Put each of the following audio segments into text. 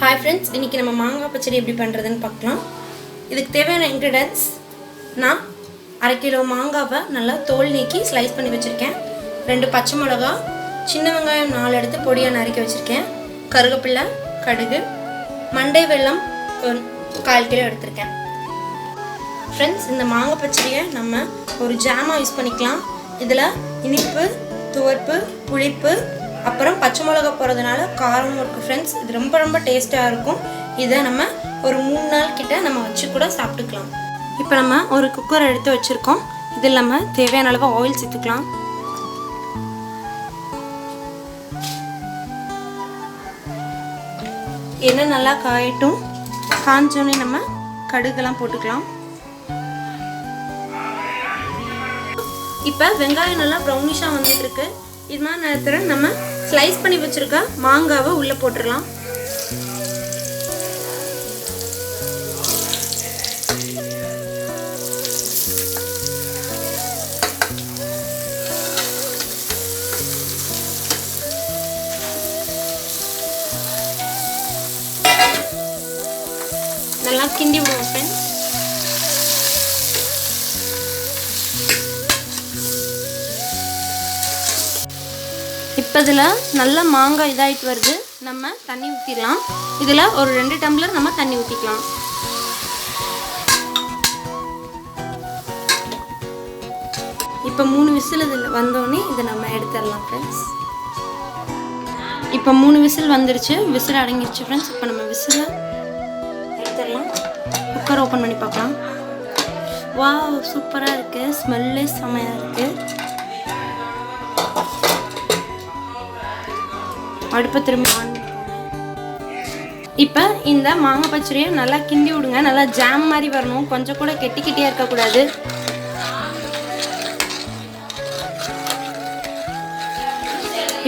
Hi friends, இன்னைக்கு நம்ம மாங்காய் பச்சடி எப்படி பண்றதுன்னு பார்க்கலாம். இதுக்கு தேவையான ingredients நான் 1/2 கிலோ மாங்காவை நல்லா தோல் நீக்கி ஸ்லைஸ் பண்ணி வச்சிருக்கேன். 2 பச்சை மிளகாய், சின்ன வெங்காயம் 4 எடுத்து பொடியா நறுக்கி வச்சிருக்கேன். கருவேப்பிலை, கடுகு, மண்டை வெல்லம் 1/4 கிலோ எடுத்துர்க்கேன். Friends, இந்த மாங்காய் பச்சடியை நம்ம ஒரு ஜாமா யூஸ் பண்ணிக்கலாம். இதுல இனிப்பு, துவர்ப்பு, புளிப்பு அப்புறம் பச்சை மிளகாய் போறதுனால காரமும் இருக்கு फ्रेंड्स. இது ரொம்ப டேஸ்டா இருக்கும். இத நம்ம ஒரு 3 நாள் கிட்ட நம்ம வச்சு கூட சாப்பிட்டுக்கலாம். இப்போ நம்ம ஒரு குக்கர் எடுத்து வச்சிருக்கோம். இதில நம்ம தேவையான அளவு ஆயில் சேர்த்துக்கலாம். எண்ணெய் நல்லா காயட்டும். காஞ்சோனே நம்ம கடுகுலாம் போட்டுக்கலாம். இப்போ வெங்காயம் நல்லா ப்ரௌனிஷா வந்துட்டு இருக்கு. இது மாதிரி நேரத்துல நம்ம ஸ்லைஸ் பண்ணி வச்சிருக்க மாங்காவை உள்ள போட்டுறலாம். நல்லா கிண்டி விடுவோம் फ्रेंड्स. இப்போ இதுல நல்ல மாங்காய் இதாயிட்டு வருது. நம்ம தண்ணி ஊத்திடலாம். இதுல ஒரு 2 டம்ளர் நம்ம தண்ணி ஊத்திக்கலாம். இப்போ 3 விசில் இதுல வந்தோனே இத நம்ம எடுத்துறலாம் फ्रेंड्स. இப்போ 3 விசில் வந்துருச்சு. விசில் அடங்கிருச்சு फ्रेंड्स. இப்போ நம்ம விசில எடுத்துறலாம். குக்கர் ஓபன் பண்ணி பார்க்கலாம். வாவ், சூப்பரா இருக்கு. ஸ்மெல்லே செமையா இருக்கு. அடுப்பு திரும்பி ஆன் பண்ணிக்கோங்க. இப்போ இந்த மாங்காய் பச்சடியை நல்லா கிண்டி விடுங்க. நல்லா ஜாம் மாதிரி வரணும். கொஞ்சம் கூட கெட்டியா இருக்கக்கூடாது.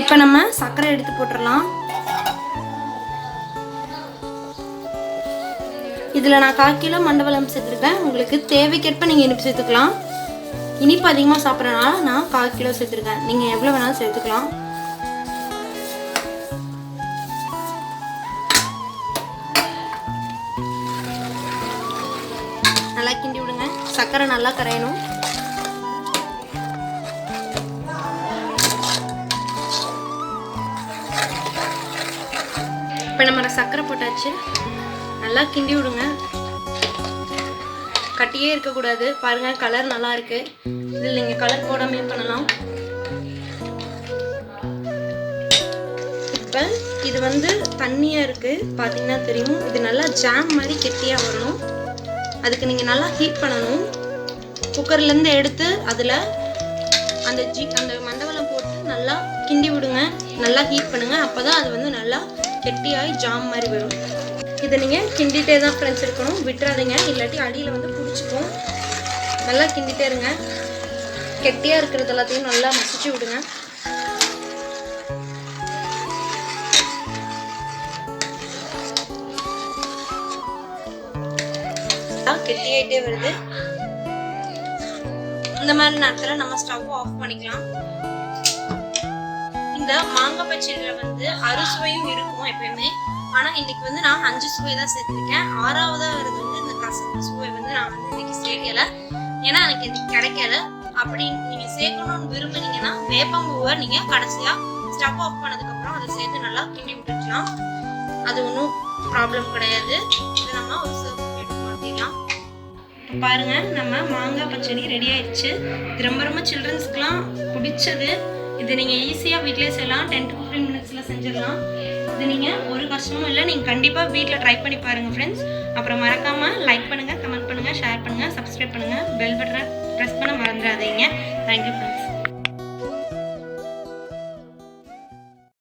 இப்போ நம்ம சர்க்கரை எடுத்து போட்டுடலாம். இதில் நான் 1/4 கிலோ மண்டை வெல்லம் சேர்த்துருக்கேன். உங்களுக்கு தேவைக்கேற்ப நீங்கள் இனிப்பு சேர்த்துக்கலாம். இனிப்பு அதிகமாக சாப்பிட்றதுனால நான் 1/4 கிலோ சேர்த்துருக்கேன். நீங்கள் எவ்வளோ வேணாலும் சேர்த்துக்கலாம். நல்லா கிண்டி விடுங்க. சர்க்கரை நல்லா கரையணும். இப்போ நம்ம சர்க்கரை போட்டாச்சு. நல்லா கிண்டி விடுங்க. கட்டியே இருக்கக்கூடாது. பாருங்க, கலர் நல்லா இருக்கு. இதில் நீங்கள் கலர் போடாமே பண்ணலாம். இப்போ இது தண்ணியாக இருக்கு, பார்த்தீங்கன்னா தெரியும். இது நல்லா ஜாம் மாதிரி கெட்டியாக வரணும். அதுக்கு நீங்கள் நல்லா ஹீட் பண்ணணும். குக்கர்லேருந்து எடுத்து அதில் அந்த மண்டை வெல்லம் போட்டு நல்லா கிண்டி விடுங்க. நல்லா ஹீட் பண்ணுங்க. அப்போ தான் அது நல்லா கெட்டியாகி ஜாம் மாதிரி வரும். இதை நீங்கள் கிண்டிகிட்டே தான் ஃப்ரெண்ட்ஸ் இருக்கணும். விட்டுறாதீங்க, இல்லாட்டி அடியில் பிடிச்சிக்கும். நல்லா கிண்டிகிட்டே இருங்க. கெட்டியாக இருக்கிறது எல்லாத்தையும் நல்லா மசிச்சு விடுங்க. கெட்டியாயிட்டே வருது. இந்த மாதிரி நேரத்துல நம்ம ஸ்டவ் ஆஃப் பண்ணிக்கலாம். இந்த மாங்காய் பச்சடியில அறுசுவையும் இருக்கும் எப்பயுமே. ஆனா இன்னைக்கு நான் 5 சுவை தான் சேர்த்திருக்கேன். 6ஆவதா வருது இந்த கசப்பு சுவை நான் இன்னைக்கு சேர்க்கல. ஏன்னா எனக்கு இது கிடைக்கல. அப்படி நீங்க சேர்க்கணும்னு விரும்புனீங்கன்னா வேப்பம்பூவை நீங்க கடைசியா ஸ்டவ் ஆஃப் பண்ணதுக்கு அப்புறம் அதை சேர்த்து நல்லா கிண்டி விட்டுக்கலாம். அது ஒன்றும் ப்ராப்ளம் கிடையாது. இது நம்ம ஒரு சர்வ் பிளேட் மாத்திடலாம். பாருங்க, நம்ம மாங்காய் பச்சடி ரெடி ஆயிடுச்சு. இது ரொம்ப சில்ட்ரன்ஸ்க்குலாம் பிடிச்சது. இது நீங்க ஈஸியா வீட்லயே செய்யலாம். 10 to 15 மினிட்ஸ்ல செஞ்சிடலாம். இது நீங்க ஒரு கஷ்டமும் இல்லை. நீங்க கண்டிப்பா வீட்ல ட்ரை பண்ணி பாருங்க ஃப்ரெண்ட்ஸ். அப்புறம் மறக்காம லைக் பண்ணுங்க, கமெண்ட் பண்ணுங்க, ஷேர் பண்ணுங்க, சப்ஸ்கிரைப் பண்ணுங்க, பெல் பட்டனை பிரஸ் பண்ண மறந்துடாதீங்க. Thank you friends.